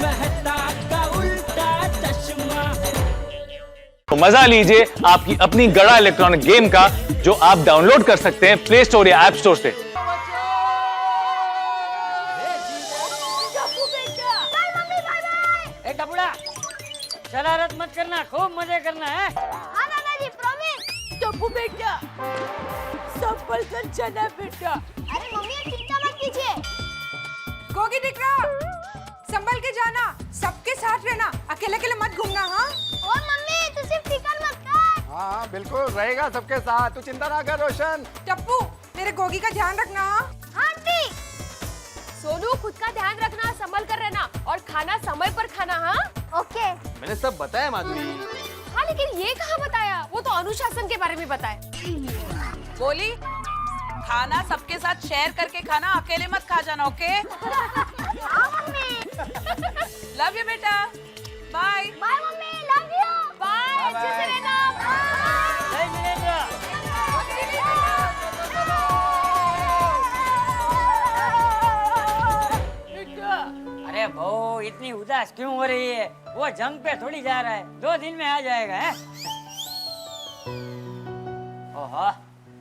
मेहता का उल्टा चश्मा। तो मजा लीजिए आपकी अपनी गड़ा इलेक्ट्रॉनिक गेम का, जो आप डाउनलोड कर सकते हैं प्ले स्टोर या ऐप स्टोर से। शरारत मत करना, खूब मजे करना है। हाँ दादाजी, प्रॉमिस। टप्पू बेटा, संभल कर चला बेटा। अरे मम्मी चिंता मत कीजिए। गोगी दिकरा, संभल के जाना, सबके साथ रहना, अकेले अकेले मत घूमना। हाँ और मम्मी तू सिर्फ फिकर मत कर। हाँ बिल्कुल रहेगा सबके साथ, तू चिंता ना कर रोशन। टप्पू, मेरे गोगी का ध्यान रखना। हाँ आंटी। सोनू खुद का ध्यान रखना, संभल कर रहना और खाना समय पर खाना। हाँ ओके। मैंने सब बताया माधुरी। हाँ लेकिन ये कहाँ बताया, वो तो अनुशासन के बारे में बताया। बोली खाना सबके साथ शेयर करके खाना, अकेले मत खा जाना। ओके हाँ मम्मी। लव यू बेटा, बाय बाय मम्मी, लव यू। बाय, अच्छे से रहना। जय वीरेंद्र। अरे बहू इतनी उदास क्यों हो रही है? वो जंग पे थोड़ी जा रहा है, 2 दिन में आ जाएगा। है ओहो,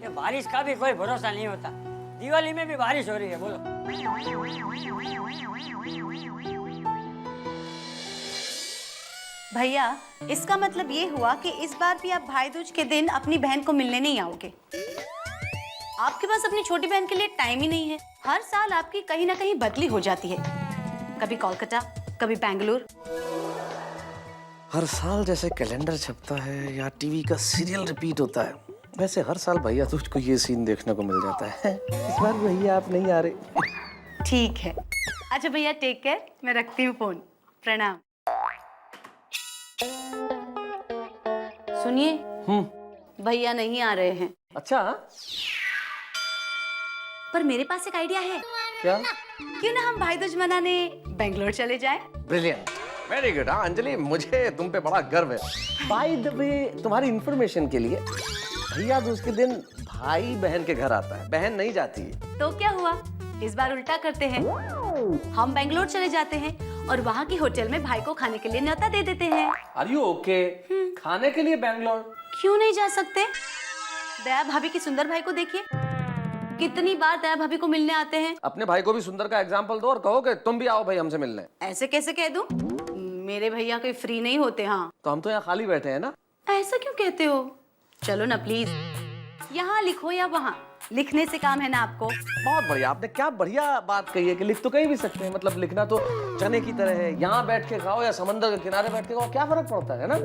ये बारिश का भी कोई भरोसा नहीं होता। दिवाली में भी बारिश हो रही है। बोलो भैया, इसका मतलब ये हुआ कि इस बार भी आप भाई दूज के दिन अपनी बहन को मिलने नहीं आओगे। आपके पास अपनी छोटी बहन के लिए टाइम ही नहीं है। हर साल आपकी कहीं ना कहीं बदली हो जाती है, कभी कोलकाता, कभी बेंगलुरु। हर साल जैसे कैलेंडर छपता है या टीवी का सीरियल रिपीट होता है, वैसे हर साल भैया तुझको ये सीन देखने को मिल जाता है। इस बार भैया आप नहीं आ रहे। ठीक है, अच्छा भैया टेक केयर, मैं रखती हूँ फोन। प्रणाम। सुनिए, भैया नहीं आ रहे हैं। अच्छा, पर मेरे पास एक आइडिया है। क्या? क्यों ना हम भाई दूज मनाने बेंगलोर चले जाएं? Brilliant, very good. हाँ अंजलि, मुझे तुम पे बड़ा गर्व है। बाय द वे, तुम्हारी इंफॉर्मेशन के लिए, भैया दूज के दिन भाई बहन के घर आता है, बहन नहीं जाती है। तो क्या हुआ, इस बार उल्टा करते हैं। हम बेंगलोर चले जाते हैं और वहाँ की होटल में भाई को खाने के लिए न्योता दे देते हैं। Are you okay? खाने के लिए बेंगलोर? क्यों नहीं जा सकते? दया भाभी की सुंदर भाई को देखिए, कितनी बार दया भाभी को मिलने आते हैं। अपने भाई को भी सुंदर का एग्जाम्पल दो और कहो कि तुम भी आओ भाई हमसे मिलने। ऐसे कैसे कह दूं? मेरे भैया कोई फ्री नहीं होते। हाँ तो हम तो यहाँ खाली बैठे हैं ना। ऐसा क्यों कहते हो? चलो ना प्लीज, यहाँ लिखो या वहाँ, लिखने से काम है ना आपको। बहुत बढ़िया, आपने क्या बढ़िया बात कही है कि लिख तो कहीं भी सकते हैं। मतलब लिखना तो चने की तरह है, यहाँ बैठ के खाओ या समंदर के किनारे बैठ के खाओ, क्या फर्क पड़ता है ना।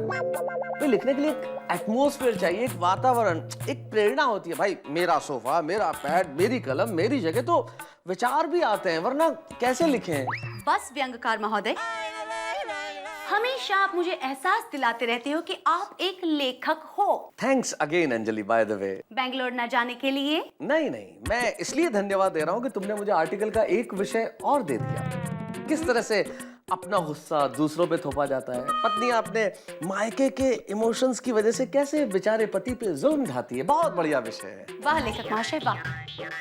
तो लिखने के लिए एक एटमॉस्फेयर चाहिए, एक वातावरण, एक प्रेरणा होती है। भाई मेरा सोफा, मेरा पैड, मेरी कलम, मेरी जगह, तो विचार भी आते हैं, वरना कैसे लिखें। बस व्यंग्यकार महोदय, हमेशा आप मुझे एहसास दिलाते रहते हो कि आप एक लेखक हो। Thanks again Anjali, by the way. Bangalore न जाने के लिए? नहीं, मैं इसलिए धन्यवाद दे रहा हूँ कि तुमने मुझे आर्टिकल का एक विषय और दे दिया। किस तरह से अपना गुस्सा दूसरों पे थोपा जाता है, पत्नियां अपने मायके के इमोशंस की वजह से कैसे बेचारे पति पे जुल्म ढाती है। बहुत बढ़िया विषय है। वाह लेखक महाशय वाह,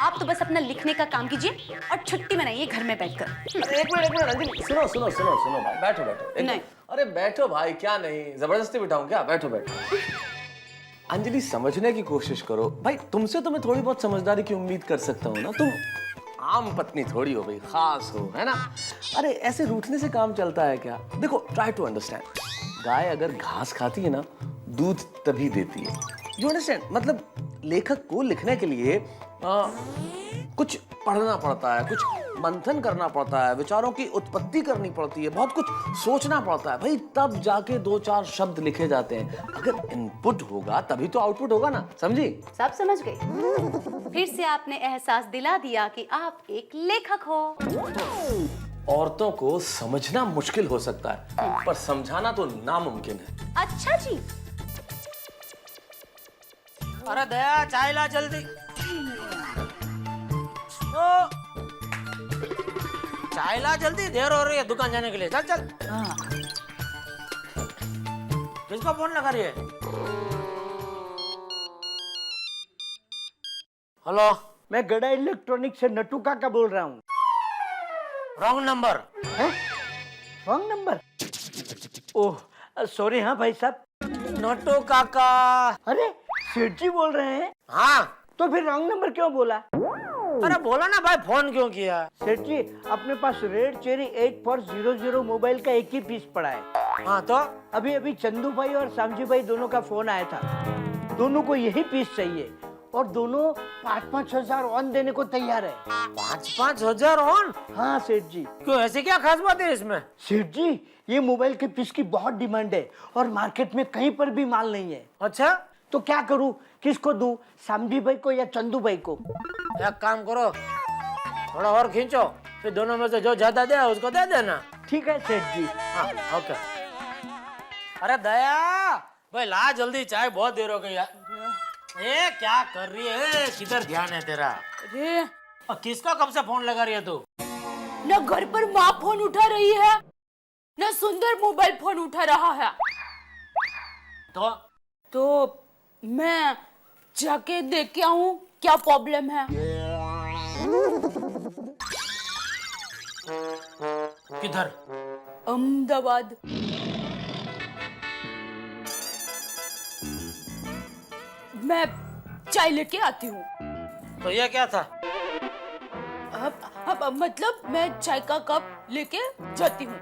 आप तो बस अपना लिखने का काम कीजिए और छुट्टी मनाइए घर में बैठकर। एक मिनट अंजलि, सुनो भाई, बैठो। नहीं। अरे बैठो भाई, क्या नहीं जबरदस्ती बिठाऊं क्या? बैठो। अंजलि समझने की कोशिश करो भाई, तुमसे तो मैं थोड़ी बहुत समझदारी की उम्मीद कर सकता हूँ ना। तुम आम पत्नी थोड़ी हो भाई, खास हो, है ना। अरे ऐसे रूठने से काम चलता है क्या? देखो, ट्राई टू अंडरस्टैंड। गाय अगर घास खाती है ना, दूध तभी देती है। You understand? मतलब लेखक को लिखने के लिए कुछ पढ़ना पड़ता है, कुछ मंथन करना पड़ता है, विचारों की उत्पत्ति करनी पड़ती है, बहुत कुछ सोचना पड़ता है भाई, तब जाके 2-4 शब्द लिखे जाते हैं। अगर इनपुट होगा तभी तो आउटपुट होगा ना, समझी? सब समझ गई। फिर से आपने एहसास दिला दिया कि आप एक लेखक हो। औरतों को समझना मुश्किल हो सकता है, पर समझाना तो नामुमकिन है। अच्छा जी। अरे दया, चाय ला जल्दी। चाय ला जल्दी, देर हो रही है दुकान जाने के लिए। चल। किसका फोन लगा रही है? हेलो, मैं गड़ा इलेक्ट्रॉनिक से नटू काका बोल रहा हूँ। Wrong number. Wrong number. Oh sorry. हाँ भाई साहब। नोटो काका। अरे सेठ जी बोल रहे हैं? हाँ तो फिर रॉन्ग नंबर क्यों बोला? अरे बोला ना भाई, फोन क्यों किया? सेठ जी अपने पास रेड चेरी 8400 मोबाइल का एक ही पीस पड़ा है। हाँ तो अभी अभी चंदू भाई और सामजी भाई दोनों का फोन आया था। दोनों को यही पीस चाहिए और दोनों 5-5 हजार ऑन देने को तैयार है। 5-5 हजार ऑन? हाँ सेठ जी। क्यों, ऐसे क्या खास बात है इसमें? सेठ जी ये मोबाइल के पीस की बहुत डिमांड है और मार्केट में कहीं पर भी माल नहीं है। अच्छा तो क्या करूं, किसको दूं, सामजी भाई को या चंदू भाई को? एक काम करो, थोड़ा और खींचो, फिर दोनों में से जो ज्यादा दे उसको दे देना। ठीक है सेठ जी। हाँ ओके। अरे दया भाई ला जल्दी, चाय बहुत देर हो गई यार। ये क्या कर रही है, किधर ध्यान है तेरा? अरे और किसका कब से फोन लगा रही है तू? न घर पर माँ फोन उठा रही है, न सुंदर मोबाइल फोन उठा रहा है। तो मैं जाके देख के आऊं क्या प्रॉब्लम है। किधर? अहमदाबाद। मैं चाय लेके आती हूँ। तो ये क्या था? अब मतलब मैं चाय का कप लेके जाती हूँ।